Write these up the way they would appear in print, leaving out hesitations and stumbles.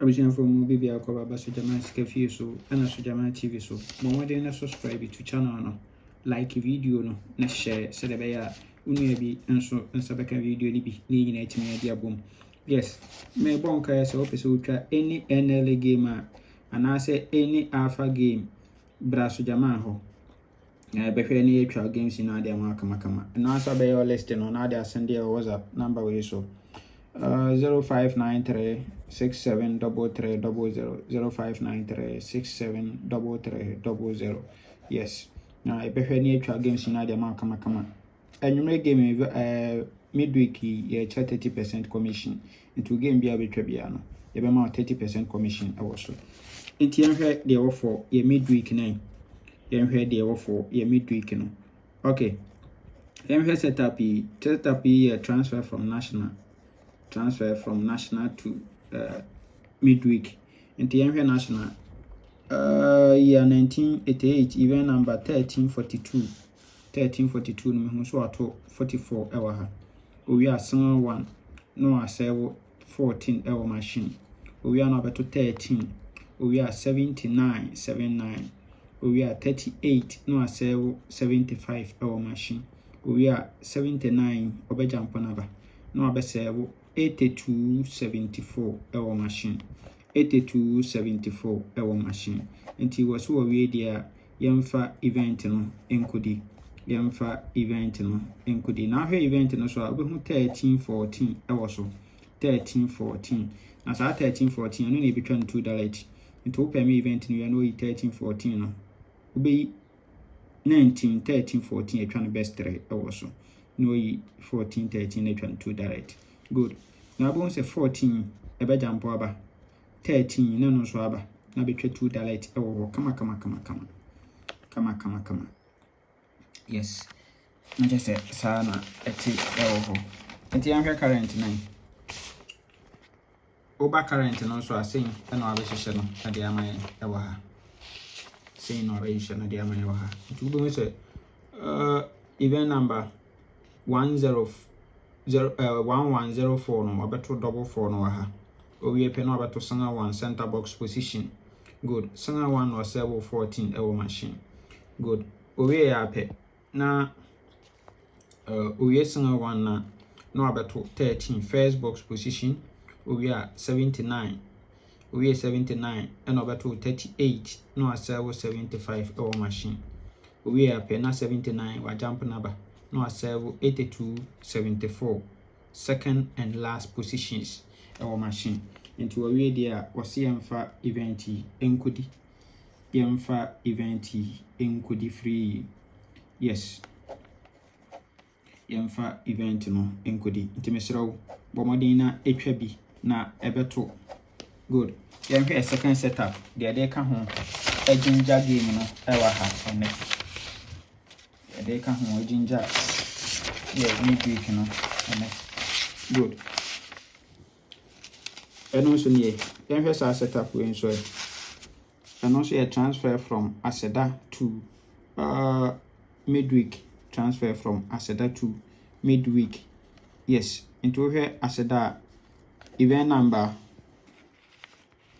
Abushan from Bibia Koba Basujama Scafe so and Sujama TV so. Momodena subscribe to channel no. Like video no na share Sedabaya Unibi and so and Sabaka video libi needing it media boom. Yes, may bonka so episode any NLA gamer and I say any alpha game Brasujama ho. Before any actual games in Adia Makama. And also by your listing on Adia Sunday or WhatsApp number way so. 0593 673300 0593 673300. Yes. Now I prefer any actual games in Adia Makama. And you make game midweek you 30% commission into game be arbitrary. You be 30% commission also. In the they offer your midweek name. You heard the offer your midweek no. Okay. You set up transfer from national to midweek. And the national year 1988 event number 1342 no so ato 44 ewa ha. We are single one no asewo 14 ewa machine. We are number to 13. We are 79. We are 38 no asewo 75 ewa machine. We are 79 obejamponaba no abesewo 8274 ewo machine 8274 ewo machine. Nti waso we dia yemfa event no enkodi na hwe event no so abehu 1314 ewo so 1314 na sa 1314 no na betwa $2 nti open me event no ya no 1314 no obe 19 13 14 etwa no best 3 ewo so no 14 13 etwa $2. Good. Now bon say 14 ebe jampo aba 13 na no so aba na betwa $2 ewo kama. Yes. Na just say sana eti ewo ho. Enti anhwe current 9. Oba current no so asen na abehye no na de amaye ewo ha. Say no abehye na de amaye ewo ha. Nti wo say event number 1104 no abeto double 4 no ha. Owie pe no abeto single 1 center box position. Good. Single 1 or 714 ewo machine. Good. Owie ya pe na owie single 1 na no abeto 13 first box position. Owie 79. Owie 79 and abeto 38 no asewo 75 ewo machine. Owie ya pe na 79 wa jump number no asewo 8274 second and last positions ewo machine. Into we dia wasi yemfa event enkodi free. Yes, yemfa event no enkodi nti mesrawo bomodina etwa bi na ebeto. Good. Yemfa a second setup de ka ho ejinja game no ewa ha ene de ka ho ejinja midweek no ene. Good. And also near yemfa setup we so and also a transfer from Aseda to midweek. Transfer from Aseda to midweek. Yes, into here Aseda event number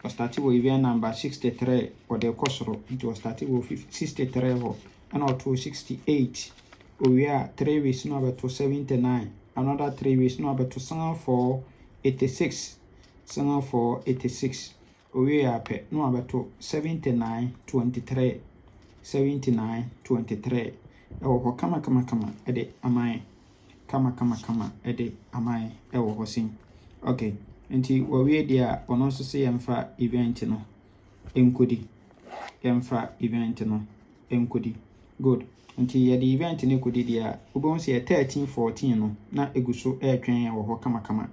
was started with event number 63 or the Kosoro. It was started with 63 and or 268. We are 3 weeks number to 79. Another 3 weeks number to 486. 486. We are pe no abeto 7923 ewo kama ede amai kama ede amai ewo hosin. Okay, nti we dia ono so se yemfa event no enkodi. Good. Nti ye the event ne kodi dia ubon se 1314 no na eguso etwen ewo kama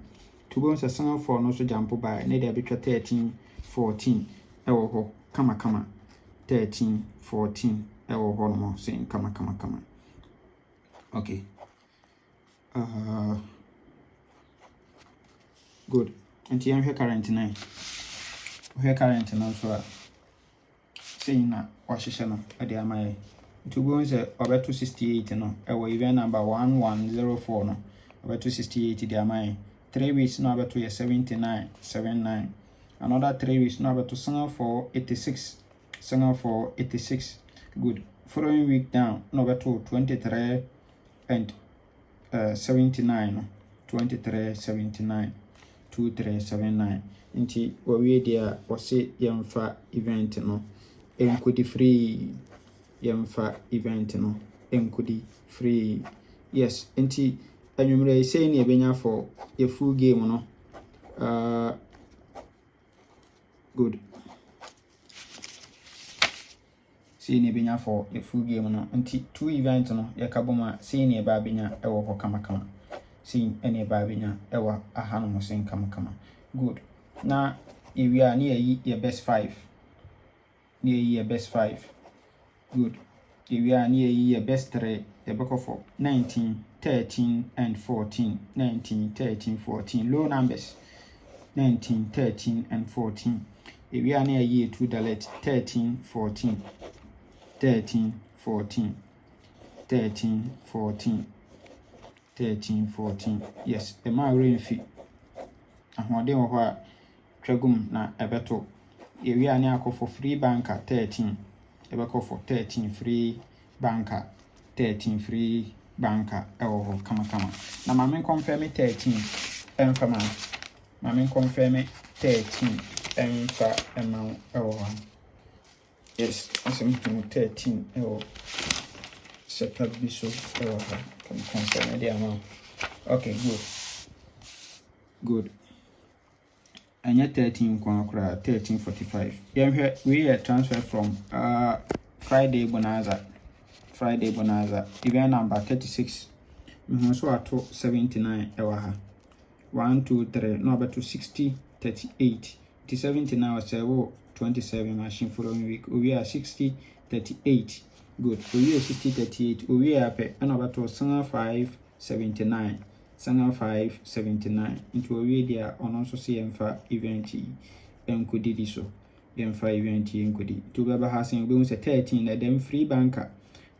tubon se san for no so jampo by ne dia betwa 1314 ewo ho kama 1314 ewo ho no saying kama. Okay. Good. And here current 9. Here current now so saying na wahye no ade amaye. Tubon se obeto 68 no ewo event number 1104 no obeto 68 de amaye. 3 weeks no abeto 79 another 3 weeks no abeto single for 86 single for 86. Good. Following week down no abeto 23 and 79 2379 2379 nti wawie dia wose yemfa event no enkodi free yemfa event no enkodi free. Yes, nti anwumre say na ebenya for a full game no good. Say na ebenya for a full game no nti 2 event no yakaboma say na eba benya ewo ho kama see any eba benya ewa aha no sen kama. Good. Na we are near your best 5. Near your best 5. Good. We are near your best 3. The book of 19, 13, and 14. 19, 13, 14. Low numbers. 19, 13, and 14. We are near year 2 delete 13, 14. 13, 14. 13, 14. 13, 14. Yes, the my rain fee. Ahode wo ho a twagum na ebeto. We are near for free banker 13. Ebeko for 13 free banker. 13 free banker ewo kama. Na mama confirm 13 enfama. Mama confirm 13 enfa ema ewo. Yes, asem 13 ewo setup biso ewo ha. Can confirm the amount. Okay, good. And yet 13 1345. Yeah, we transfer from Friday bonanza. Event number 36. So at 79 ewaha. 1, 2, 3. No, but to 60, 38. To 79 was 27 machine following week. We are 60, 38. Good. We are 60, 38. We are and about to 5, 79. 5, 79. Into a video on also see emfa event enkodi di so. Emfa event enkodi. To be bahasing we say 13 and then free banker.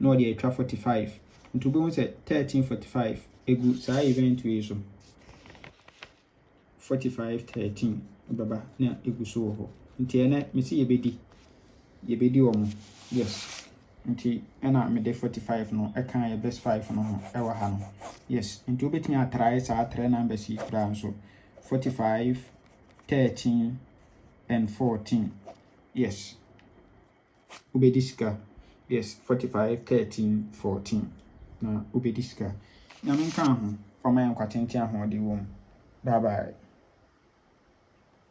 No the 45. Into we say 1345. Egu sa event we so. 45 13 baba na egu so ho. Nti ene me see yebedi omo. Yes. Nti ena me de 45 no e kan ye best 5 no ho e wa ha no. Yes, nti obetimi atry sa 3 numbers yi kra so 45 13 and 14. Yes. Ubediska. Yes, 45 13 14. Na ubediska. Na men kan ho fama yan kwatenti ahode wo. Bye bye.